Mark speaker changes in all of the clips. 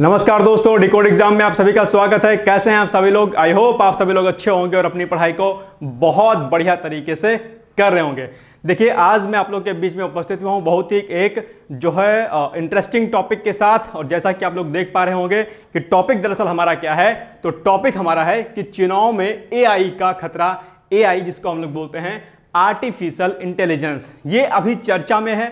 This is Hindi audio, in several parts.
Speaker 1: नमस्कार दोस्तों, डिकोड एग्जाम में आप सभी का स्वागत है। कैसे हैं आप सभी लोग? आई होप आप सभी लोग अच्छे होंगे और अपनी पढ़ाई को बहुत बढ़िया तरीके से कर रहे होंगे। देखिए, आज मैं आप लोग के बीच में उपस्थित हुआ हूं बहुत ही एक जो है इंटरेस्टिंग टॉपिक के साथ। और जैसा कि आप लोग देख पा रहे होंगे कि टॉपिक दरअसल हमारा क्या है, तो टॉपिक हमारा है कि चुनाव में एआई का खतरा। एआई जिसको हम लोग बोलते हैं आर्टिफिशियल इंटेलिजेंस, ये अभी चर्चा में है।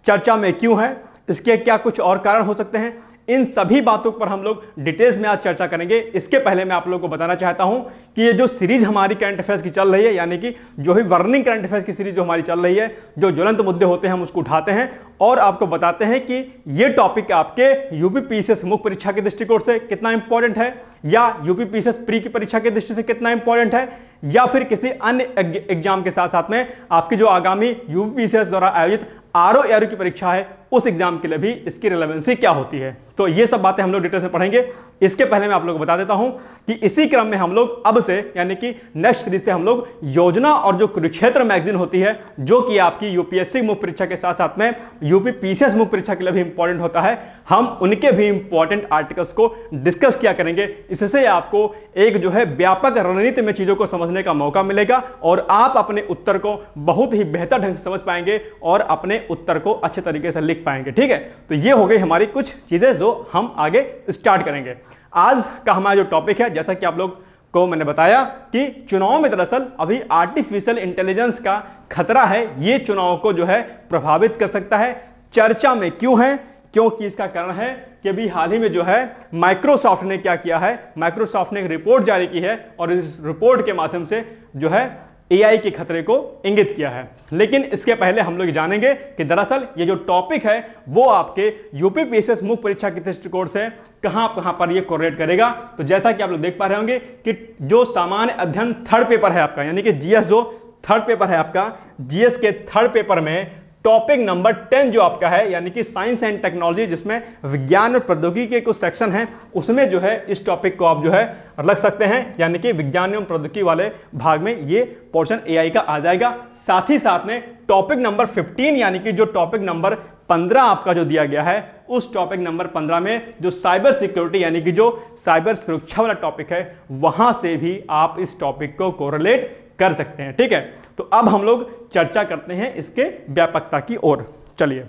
Speaker 1: चर्चा में क्यों है, इसके क्या कुछ और कारण हो सकते हैं, इन सभी बातों पर हम लोग डिटेल्स में आज चर्चा करेंगे। इसके पहले मैं आप लोगों को बताना चाहता हूं कि ये जो सीरीज हमारी करंट अफेयर्स की चल रही है, यानी कि जो ही वर्निंग करंट अफेयर्स की सीरीज जो हमारी चल रही है, जो ज्वलंत मुद्दे होते हैं हम उसको उठाते हैं और आपको बताते हैं कि ये टॉपिक आपके यूपी पीसीएस मुख्य परीक्षा के दृष्टिकोण से कितना इंपॉर्टेंट है, या यूपी पीसीएस प्री की परीक्षा की दृष्टि से कितना इंपॉर्टेंट है, या फिर किसी अन्य एग्जाम के साथ साथ में आपकी जो आगामी यूपी पीसीएस द्वारा आयोजित आरओ एआरओ की परीक्षा है उस एग्जाम के लिए भी इसकी रिलेवेंसी क्या होती है। तो ये सब बातें हम लोग डिटेल में पढ़ेंगे। इसके पहले मैं आप लोगों को बता देता हूं कि इसी क्रम में हम लोग अब से यानी कि नेक्स्ट सीरीज से हम लोग योजना और जो कुरुक्षेत्र मैगजीन होती है, जो कि आपकी यूपीएससी मुख्य परीक्षा के साथ साथ में यूपी पीसीएस मुख्य परीक्षा के लिए भी इंपॉर्टेंट होता है, हम उनके भी इंपॉर्टेंट आर्टिकल्स को डिस्कस किया करेंगे। इससे आपको एक जो है व्यापक रणनीति में चीजों को समझने का मौका मिलेगा और आप अपने उत्तर को बहुत ही बेहतर ढंग से समझ पाएंगे और अपने उत्तर को अच्छे तरीके से लिख पाएंगे। ठीक है, तो ये हो गई हमारी कुछ चीजें जो हम आगे स्टार्ट करेंगे। आज का हमारा जो टॉपिक है, जैसा कि आप लोग को मैंने बताया कि चुनाव में दरअसल अभी आर्टिफिशियल इंटेलिजेंस का खतरा है। ये चुनाव को जो है प्रभावित कर सकता है। चर्चा में क्यों है, क्योंकि इसका कारण है कि अभी हाल ही में जो है माइक्रोसॉफ्ट ने क्या किया है, माइक्रोसॉफ्ट ने एक रिपोर्ट जारी की है और इस रिपोर्ट के माध्यम से जो है एआई के खतरे को इंगित किया है। लेकिन इसके पहले हम लोग जानेंगे कि दरअसल ये जो टॉपिक है वो आपके यूपी पीसीएस मुख्य परीक्षा के दृष्टिकोण से कहां पर ये कोरिलेट करेगा। तो जैसा कि आप लोग देख पा रहे होंगे कि जो सामान्य अध्ययन थर्ड पेपर है आपका, यानी कि जीएस जो थर्ड पेपर है आपका, जीएस के थर्ड पेपर में टॉपिक नंबर 10 जो आपका है, यानी कि साइंस एंड टेक्नोलॉजी, जिसमें विज्ञान और प्रौद्योगिकी के कुछ सेक्शन हैं, उसमें जो है इस टॉपिक को आप जो है रख सकते हैं। यानी कि विज्ञान एवं प्रौद्योगिकी वाले भाग में ये पोर्शन एआई का आ जाएगा। साथ ही साथ में टॉपिक नंबर 15 यानी कि जो टॉपिक नंबर 15 आपका जो दिया गया है, उस टॉपिक नंबर 15 में जो साइबर सिक्योरिटी यानी कि जो साइबर सुरक्षा वाला टॉपिक है, वहां से भी आप इस टॉपिक को कोरिलेट कर सकते हैं। ठीक है, तो अब हम लोग चर्चा करते हैं इसके व्यापकता की ओर। चलिए,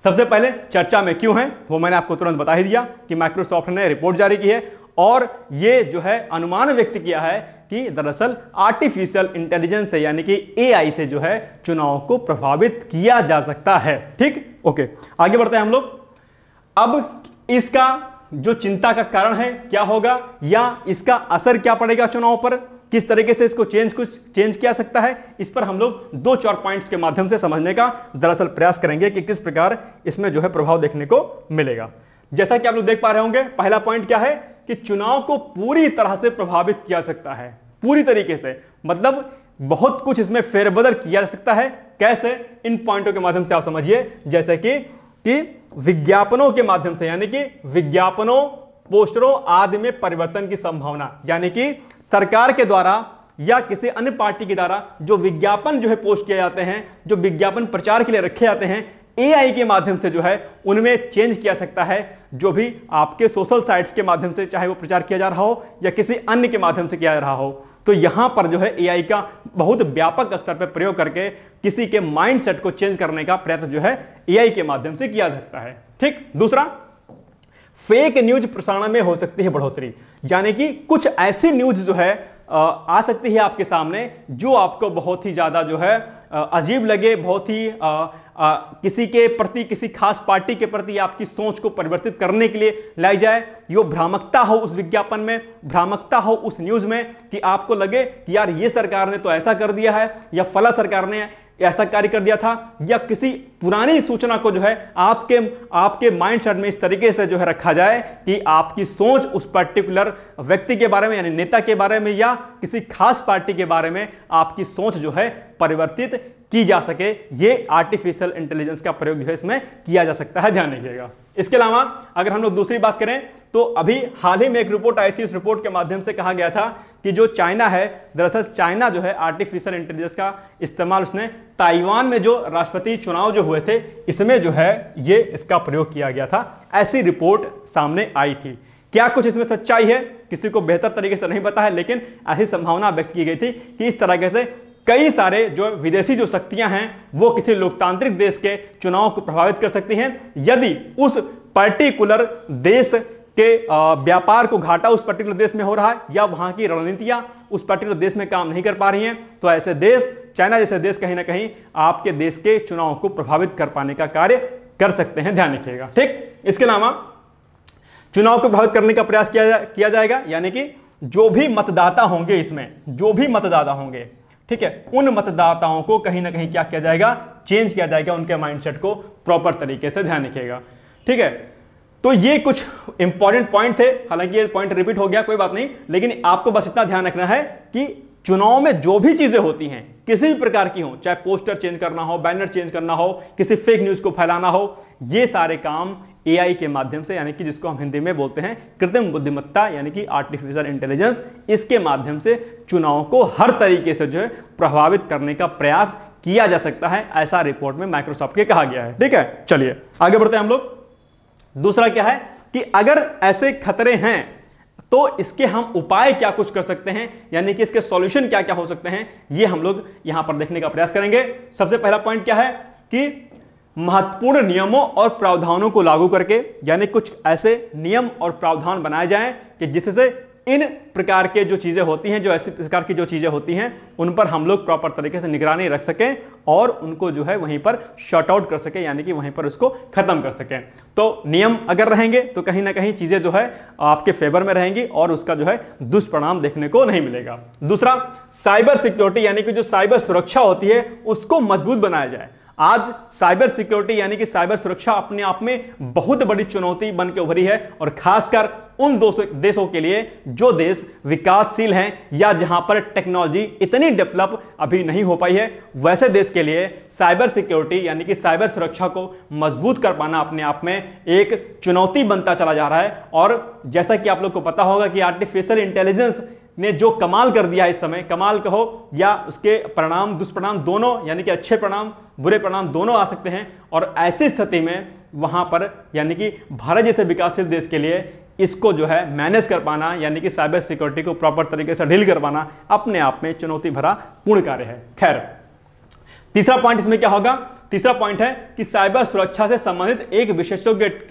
Speaker 1: सबसे पहले चर्चा में क्यों है वो मैंने आपको तुरंत बता ही दिया कि माइक्रोसॉफ्ट ने रिपोर्ट जारी की है और ये जो है अनुमान व्यक्त किया है कि दरअसल आर्टिफिशियल इंटेलिजेंस से यानी कि एआई से जो है चुनाव को प्रभावित किया जा सकता है। ठीक, ओके, आगे बढ़ते हैं हम लोग। अब इसका जो चिंता का कारण है क्या होगा, या इसका असर क्या पड़ेगा चुनाव पर, किस तरीके से इसको चेंज किया सकता है, इस पर हम लोग 2-4 पॉइंट्स के माध्यम से समझने का दरअसल प्रयास करेंगे कि किस प्रकार इसमें जो है प्रभाव देखने को मिलेगा। जैसा कि आप लोग देख पा रहे होंगे, पहला पॉइंट क्या है कि चुनाव को पूरी तरह से प्रभावित किया सकता है। पूरी तरीके से मतलब बहुत कुछ इसमें फेरबदल किया जा सकता है। कैसे, इन पॉइंटों के माध्यम से आप समझिए। जैसे कि विज्ञापनों के माध्यम से, यानी कि विज्ञापनों, पोस्टरों आदि में परिवर्तन की संभावना, यानी कि सरकार के द्वारा या किसी अन्य पार्टी के द्वारा जो विज्ञापन जो है पोस्ट किए जाते हैं, जो विज्ञापन प्रचार के लिए रखे जाते हैं, एआई के माध्यम से जो है उनमें चेंज किया सकता है। जो भी आपके सोशल साइट्स के माध्यम से चाहे वो प्रचार किया जा रहा हो या किसी अन्य के माध्यम से किया जा रहा हो, तो यहां पर जो है एआई का बहुत व्यापक स्तर पर प्रयोग करके किसी के माइंडसेट को चेंज करने का प्रयत्न जो है एआई के माध्यम से किया जा सकता है। ठीक, दूसरा, फेक न्यूज प्रसारण में हो सकती है बढ़ोतरी, यानी कि कुछ ऐसी न्यूज जो है आ सकती है आपके सामने जो आपको बहुत ही ज्यादा जो है अजीब लगे, बहुत ही किसी के प्रति, किसी खास पार्टी के प्रति आपकी सोच को परिवर्तित करने के लिए लाई जाए। यो भ्रामकता हो उस विज्ञापन में, भ्रामकता हो उस न्यूज में कि आपको लगे कि यार ये सरकार ने तो ऐसा कर दिया है या फला सरकार ने ऐसा कार्य कर दिया था, या किसी पुरानी सूचना को जो है आपके माइंडसेट में इस तरीके से जो है रखा जाए कि आपकी सोच उस पर्टिकुलर व्यक्ति के बारे में यानी नेता के बारे में या किसी खास पार्टी के बारे में आपकी सोच जो है परिवर्तित की जा सके। ये आर्टिफिशियल इंटेलिजेंस का प्रयोग जो है इसमें किया जा सकता है, ध्यान रखिएगा। इसके अलावा अगर हम लोग दूसरी बात करें तो अभी हाल ही में एक रिपोर्ट आई थी, इस रिपोर्ट के माध्यम से कहा गया था कि जो चाइना है, दरअसल चाइना जो है आर्टिफिशियल इंटेलिजेंस का इस्तेमाल उसने ताइवान में जो राष्ट्रपति चुनाव जो हुए थे इसमें जो है ये इसका प्रयोग किया गया था। ऐसी रिपोर्ट सामने आई थी। क्या कुछ इसमें सच्चाई है, किसी को बेहतर तरीके से नहीं पता है, लेकिन ऐसी संभावना व्यक्त की गई थी कि इस तरीके से कई सारे जो विदेशी जो शक्तियां हैं वो किसी लोकतांत्रिक देश के चुनाव को प्रभावित कर सकती हैं यदि उस पर्टिकुलर देश के व्यापार को घाटा उस पर्टिकुलर देश में हो रहा है या वहां की रणनीतियां उस पर्टिकुलर देश में काम नहीं कर पा रही हैं। तो ऐसे देश, चाइना जैसे देश कहीं ना कहीं आपके देश के चुनाव को प्रभावित कर पाने का कार्य कर सकते हैं, ध्यान रखिएगा। ठीक, इसके अलावा चुनाव को प्रभावित करने का प्रयास किया जाएगा, यानी कि जो भी मतदाता होंगे, इसमें जो भी मतदाता होंगे, ठीक है, उन मतदाताओं को कहीं ना कहीं क्या किया जाएगा, चेंज किया जाएगा, उनके माइंडसेट को प्रॉपर तरीके से, ध्यान रखिएगा। ठीक है, तो ये कुछ इंपॉर्टेंट पॉइंट थे, हालांकि ये पॉइंट रिपीट हो गया, कोई बात नहीं, लेकिन आपको बस इतना ध्यान रखना है कि चुनाव में जो भी चीजें होती हैं किसी भी प्रकार की हो, चाहे पोस्टर चेंज करना हो, बैनर चेंज करना हो, किसी फेक न्यूज को फैलाना हो, ये सारे काम एआई के माध्यम से, यानी कि जिसको हम हिंदी में बोलते हैं कृत्रिम बुद्धिमत्ता, यानी कि आर्टिफिशियल इंटेलिजेंस, इसके माध्यम से चुनाव को हर तरीके से जो है प्रभावित करने का प्रयास किया जा सकता है, ऐसा रिपोर्ट में माइक्रोसॉफ्ट के कहा गया है। ठीक है, चलिए आगे बढ़ते हैं हम लोग। दूसरा क्या है कि अगर ऐसे खतरे हैं तो इसके हम उपाय क्या कुछ कर सकते हैं, यानी कि इसके सॉल्यूशन क्या क्या हो सकते हैं, ये हम लोग यहां पर देखने का प्रयास करेंगे। सबसे पहला पॉइंट क्या है कि महत्वपूर्ण नियमों और प्रावधानों को लागू करके, यानी कुछ ऐसे नियम और प्रावधान बनाए जाएं कि जिससे इन प्रकार के जो चीजें होती हैं, जो ऐसी प्रकार की जो चीजें होती हैं, उन पर हम लोग प्रॉपर तरीके से निगरानी रख सकें और उनको जो है वहीं पर शॉर्ट आउट कर सकें, यानी कि वहीं पर उसको खत्म कर सकें। तो नियम अगर रहेंगे तो कहीं ना कहीं चीजें जो है आपके फेवर में रहेंगी और उसका जो है दुष्परिणाम देखने को नहीं मिलेगा। दूसरा, साइबर सिक्योरिटी, यानी कि जो साइबर सुरक्षा होती है उसको मजबूत बनाया जाए। आज साइबर सिक्योरिटी यानी कि साइबर सुरक्षा अपने आप में बहुत बड़ी चुनौती बन के उभरी है, और खासकर उन देशों के लिए जो देश विकासशील हैं या जहां पर टेक्नोलॉजी इतनी डेवलप अभी नहीं हो पाई है, वैसे देश के लिए साइबर सिक्योरिटी यानी कि साइबर सुरक्षा को मजबूत कर पाना अपने आप में एक चुनौती बनता चला जा रहा है। और जैसा कि आप लोग को पता होगा कि आर्टिफिशियल इंटेलिजेंस ने जो कमाल कर दिया इस समय, कमाल कहो या उसके परिणाम दुष्परिणाम दोनों, यानी कि अच्छे परिणाम बुरे परिणाम दोनों आ सकते हैं। और ऐसी स्थिति में वहां पर यानी कि भारत जैसे विकासशील देश के लिए इसको जो है मैनेज कर पाना, यानी कि साइबर सिक्योरिटी को प्रॉपर तरीके से डील कर पाना अपने आप में चुनौती भरा पूर्ण कार्य है। खैर, तीसरा पॉइंट इसमें क्या होगा, तीसरा पॉइंट है कि साइबर सुरक्षा से संबंधित एक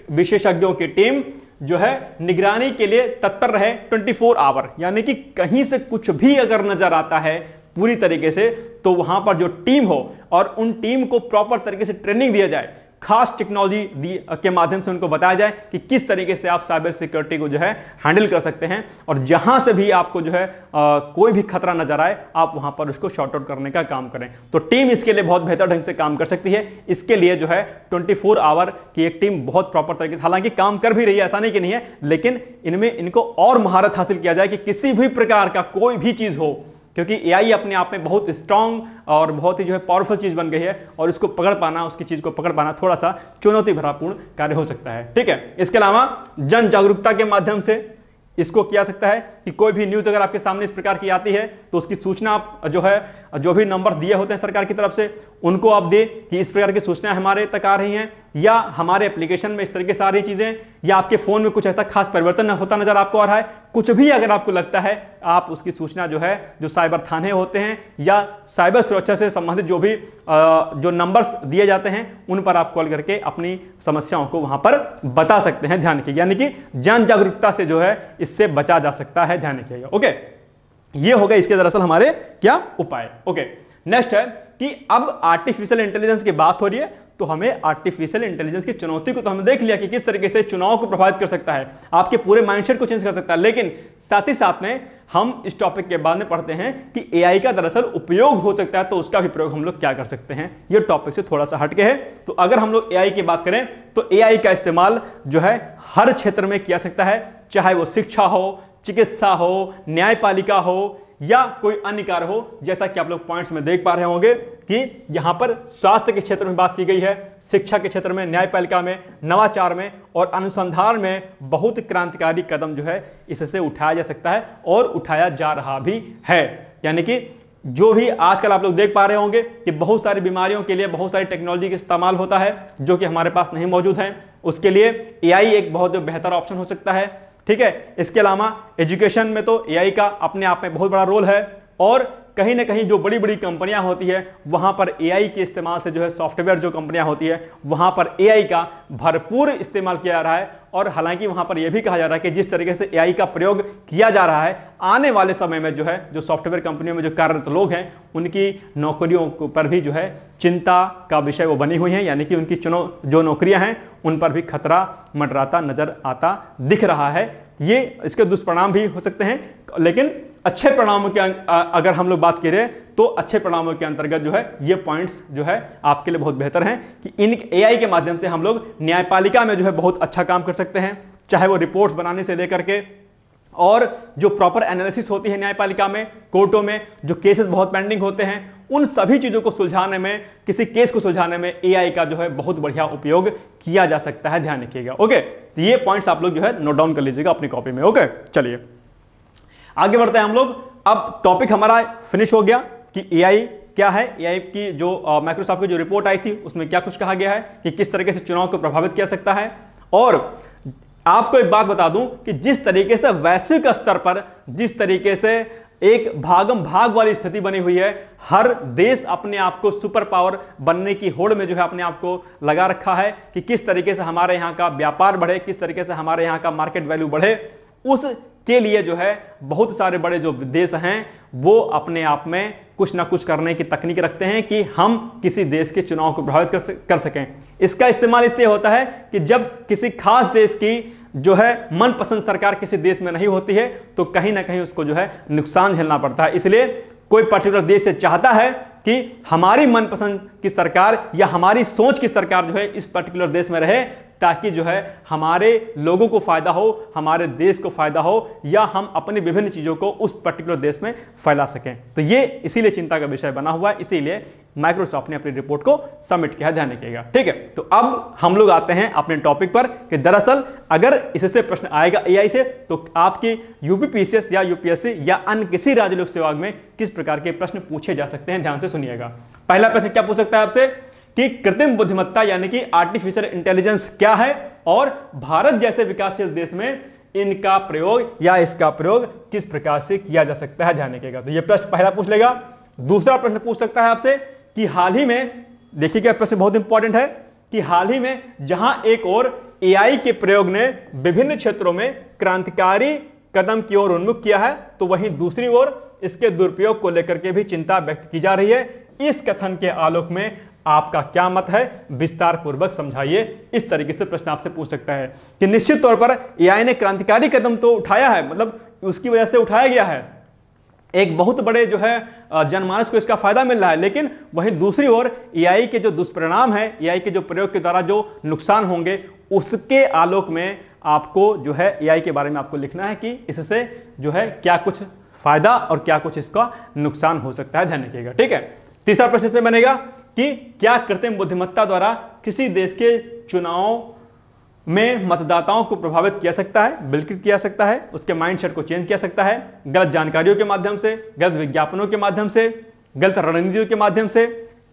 Speaker 1: विशेषज्ञों की टीम जो है निगरानी के लिए तत्पर रहे 24 आवर, यानी कि कहीं से कुछ भी अगर नजर आता है पूरी तरीके से तो वहां पर जो टीम हो और उन टीम को प्रॉपर तरीके से ट्रेनिंग दिया जाए, खास टेक्नोलॉजी के माध्यम से उनको बताया जाए कि किस तरीके से आप साइबर सिक्योरिटी को जो है हैंडल कर सकते हैं, और जहां से भी आपको जो है कोई भी खतरा नजर आए आप वहां पर उसको शॉर्ट आउट करने का काम करें। तो टीम इसके लिए बहुत बेहतर ढंग से काम कर सकती है। इसके लिए जो है 24 आवर की एक टीम बहुत प्रॉपर तरीके से, हालांकि काम कर भी रही है, ऐसा नहीं कि नहीं है, लेकिन इनमें इनको और महारत हासिल किया जाए कि किसी भी प्रकार का कोई भी चीज हो, क्योंकि एआई अपने आप में बहुत स्ट्रांग और बहुत ही जो है पावरफुल चीज बन गई है, और उसको पकड़ पाना, उसकी चीज को पकड़ पाना थोड़ा सा चुनौती भरापूर्ण कार्य हो सकता है। ठीक है, इसके अलावा जन जागरूकता के माध्यम से इसको किया सकता है कि कोई भी न्यूज अगर आपके सामने इस प्रकार की आती है तो उसकी सूचना आप जो है, जो भी नंबर दिए होते हैं सरकार की तरफ से, उनको आप दे कि इस प्रकार की सूचनाएं हमारे तक आ रही हैं, या हमारे एप्लीकेशन में इस तरीके से आ रही चीजें, या आपके फोन में कुछ ऐसा खास परिवर्तन होता नजर आपको आ रहा है, कुछ भी अगर आपको लगता है आप उसकी सूचना जो है, जो साइबर थाने होते हैं या साइबर सुरक्षा से संबंधित जो भी जो नंबर्स दिए जाते हैं उन पर आप कॉल करके अपनी समस्याओं को वहां पर बता सकते हैं। ध्यान रखिए, यानी कि जन जागरूकता से जो है इससे बचा जा सकता है, ध्यान रखिएगा। ओके, ये हो गए इसके दरअसल हमारे क्या उपाय। ओके, नेक्स्ट है कि अब आर्टिफिशियल इंटेलिजेंस की बात हो रही है तो हमें आर्टिफिशियल इंटेलिजेंस की चुनौती को तो हमने देख लिया कि किस तरीके से चुनाव को प्रभावित कर सकता है, आपके पूरे माइंडसेट को चेंज कर सकता है, लेकिन साथ ही साथ में हम इस टॉपिक के बाद में पढ़ते हैं कि एआई का दरअसल उपयोग हो सकता है, तो उसका भी प्रयोग हम लोग क्या कर सकते हैं, ये टॉपिक से थोड़ा सा हटके है। तो अगर हम लोग एआई की बात करें तो एआई का इस्तेमाल जो है हर क्षेत्र में किया सकता है, चाहे वो शिक्षा हो, चिकित्सा हो, न्यायपालिका हो या कोई अन्य कार्य हो। जैसा कि आप लोग पॉइंट्स में देख पा रहे होंगे कि यहां पर स्वास्थ्य के क्षेत्र में बात की गई है, शिक्षा के क्षेत्र में, न्यायपालिका में, नवाचार में और अनुसंधान में बहुत क्रांतिकारी कदम जो है इससे उठाया जा सकता है और उठाया जा रहा भी है। यानी कि जो भी आजकल आप लोग देख पा रहे होंगे कि बहुत सारी बीमारियों के लिए बहुत सारी टेक्नोलॉजी का इस्तेमाल होता है जो कि हमारे पास नहीं मौजूद है, उसके लिए एआई एक बहुत बेहतर ऑप्शन हो सकता है। ठीक है, इसके अलावा एजुकेशन में तो एआई का अपने आप में बहुत बड़ा रोल है, और कहीं ना कहीं जो बड़ी बड़ी कंपनियां होती है वहां पर एआई के इस्तेमाल से जो है सॉफ्टवेयर जो कंपनियां होती है वहां पर एआई का भरपूर इस्तेमाल किया जा रहा है। और हालांकि वहां पर यह भी कहा जा रहा है कि जिस तरीके से एआई का प्रयोग किया जा रहा है, आने वाले समय में जो है जो सॉफ्टवेयर कंपनियों में जो कार्यरत लोग हैं उनकी नौकरियों पर भी जो है चिंता का विषय वो बनी हुई है, यानी कि उनकी जो नौकरियां हैं उन पर भी खतरा मंडराता नजर आता दिख रहा है। ये इसके दुष्परिणाम भी हो सकते हैं, लेकिन अच्छे परिणामों के अगर हम लोग बात करें तो अच्छे परिणामों के अंतर्गत जो है ये पॉइंट्स जो है आपके लिए बहुत बेहतर हैं कि इन एआई के माध्यम से हम लोग न्यायपालिका में जो है बहुत अच्छा काम कर सकते हैं, चाहे वो रिपोर्ट्स बनाने से लेकर के और जो प्रॉपर एनालिसिस होती है न्यायपालिका में, कोर्टों में जो केसेस बहुत पेंडिंग होते हैं उन सभी चीजों को सुलझाने में, किसी केस को सुलझाने में एआई का जो है बहुत बढ़िया उपयोग किया जा सकता है। ध्यान रखिएगा। ओके, तो ये पॉइंट्स आप लोग जो है नोट डाउन कर लीजिएगा अपनी कॉपी में। ओके, चलिए आगे बढ़ते हैं हम लोग। अब टॉपिक हमारा फिनिश हो गया कि एआई क्या है, एआई की जो माइक्रोसॉफ्ट की जो रिपोर्ट आई थी उसमें क्या कुछ कहा गया है कि किस तरीके से चुनाव को प्रभावित किया सकता है। और आपको एक बात बता दूं कि जिस तरीके से वैश्विक स्तर पर जिस तरीके से एक भागम भाग वाली स्थिति बनी हुई है, हर देश अपने आप को सुपर पावर बनने की होड़ में जो है अपने आप को लगा रखा है कि किस तरीके से हमारे यहां का व्यापार बढ़े, किस तरीके से हमारे यहां का मार्केट वैल्यू बढ़े। उसके लिए जो है बहुत सारे बड़े जो देश हैं वो अपने आप में कुछ ना कुछ करने की तकनीक रखते हैं कि हम किसी देश के चुनाव को प्रभावित कर सकें। इसका इस्तेमाल इसलिए होता है कि जब किसी खास देश की जो है मनपसंद सरकार किसी देश में नहीं होती है तो कहीं ना कहीं उसको जो है नुकसान झेलना पड़ता है। इसलिए कोई पर्टिकुलर देश से चाहता है कि हमारी मनपसंद की सरकार या हमारी सोच की सरकार जो है इस पर्टिकुलर देश में रहे, ताकि जो है हमारे लोगों को फायदा हो, हमारे देश को फायदा हो, या हम अपनी विभिन्न चीजों को उस पर्टिकुलर देश में फैला सकें। तो ये इसीलिए चिंता का विषय बना हुआ है, इसीलिए माइक्रोसॉफ्ट ने अपनी रिपोर्ट को सबमिट किया। ध्यान रखिएगा। ठीक है, तो अब हम लोग आते हैं अपने टॉपिक पर कि दरअसल अगर इससे प्रश्न आएगा एआई से तो आपकी यूपीपीसीएस या यूपीएससी या अन्य किसी राज्य लोक सेवा में किस प्रकार के प्रश्न पूछे जा सकते हैं। ध्यान से सुनिएगा। पहला प्रश्न क्या पूछ सकता है आपसे कि कृत्रिम बुद्धिमत्ता यानी कि आर्टिफिशियल इंटेलिजेंस क्या है और भारत जैसे विकासशील देश में इनका प्रयोग या इसका प्रयोग किस प्रकार से किया जा सकता है। ध्यान रखिएगा। तो यह प्रश्न पहला पूछ लेगा। दूसरा प्रश्न पूछ सकता है आपसे कि हाल ही में, देखिएगा प्रश्न बहुत इंपॉर्टेंट है, कि हाल ही में जहां एक और एआई के प्रयोग ने विभिन्न क्षेत्रों में क्रांतिकारी कदम की ओर उन्मुख किया है, तो वहीं दूसरी ओर इसके दुरुपयोग को लेकर के भी चिंता व्यक्त की जा रही है। इस कथन के आलोक में आपका क्या मत है, विस्तार पूर्वक समझाइए। इस तरीके से प्रश्न आपसे पूछ सकता है कि निश्चित तौर पर एआई ने क्रांतिकारी कदम तो उठाया है, मतलब उसकी वजह से उठाया गया है, एक बहुत बड़े जो है जनमानस को इसका फायदा मिल रहा है, लेकिन वहीं दूसरी ओर एआई के जो दुष्परिणाम है, एआई के जो प्रयोग के द्वारा जो नुकसान होंगे, उसके आलोक में आपको जो है एआई के बारे में आपको लिखना है कि इससे जो है क्या कुछ फायदा और क्या कुछ इसका नुकसान हो सकता है। ध्यान रखिएगा। ठीक है, तीसरा प्रश्न इसमें बनेगा कि क्या कृत्रिम बुद्धिमत्ता द्वारा किसी देश के चुनाव में मतदाताओं को प्रभावित किया सकता है। बिल्कुल किया सकता है। उसके माइंडसेट को चेंज किया सकता है, गलत जानकारियों के माध्यम से, गलत विज्ञापनों के माध्यम से, गलत रणनीतियों के माध्यम से,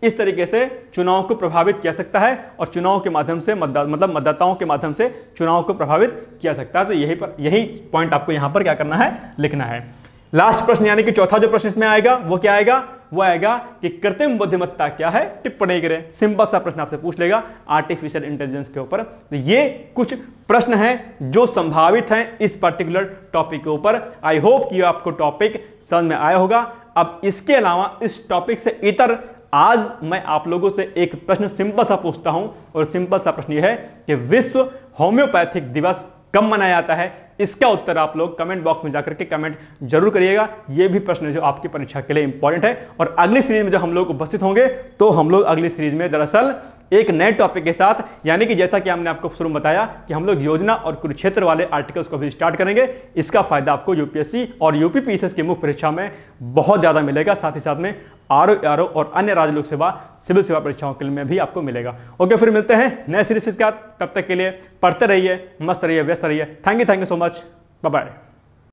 Speaker 1: इस तरीके से चुनाव को प्रभावित किया सकता है और चुनाव के माध्यम से मतदाताओं के माध्यम से चुनाव को प्रभावित किया सकता है। तो यही पॉइंट आपको यहां पर क्या करना है, लिखना है। लास्ट प्रश्न यानी कि चौथा जो प्रश्न इसमें आएगा वो क्या आएगा, वो आएगा कि कृत्रिम बुद्धिमत्ता क्या है, टिप्पणी करें। सिंपल सा प्रश्न आपसे पूछ लेगा आर्टिफिशियल इंटेलिजेंस के ऊपर। तो ये कुछ प्रश्न हैं जो संभावित हैं इस पर्टिकुलर टॉपिक के ऊपर। आई होप कि आपको टॉपिक समझ में आया होगा। अब इसके अलावा इस टॉपिक से इतर आज मैं आप लोगों से एक प्रश्न सिंपल सा पूछता हूं, और सिंपल सा प्रश्न यह है कि विश्व होम्योपैथिक दिवस कब मनाया जाता है। इसका उत्तर आप लोग कमेंट बॉक्स में जाकर के कमेंट जरूर करिएगा। यह भी प्रश्न जो आपकी परीक्षा के लिए इंपॉर्टेंट है। और अगली सीरीज में जब हम लोग उपस्थित होंगे तो हम लोग अगली सीरीज में दरअसल एक नए टॉपिक के साथ, यानी कि जैसा कि हमने आपको शुरू में बताया कि हम लोग योजना और कुरुक्षेत्र वाले आर्टिकल्स को भी स्टार्ट करेंगे। इसका फायदा आपको यूपीएससी और यूपीपीसीएस की मुख्य परीक्षा में बहुत ज्यादा मिलेगा। साथ ही साथ में आरओ और अन्य राज्य लोक सेवा सिविल सेवा परीक्षाओं के लिए में भी आपको मिलेगा। ओके, फिर मिलते हैं नए सीरीज के साथ। तब तक के लिए पढ़ते रहिए, मस्त रहिए, व्यस्त रहिए। Thank you so much. Bye bye.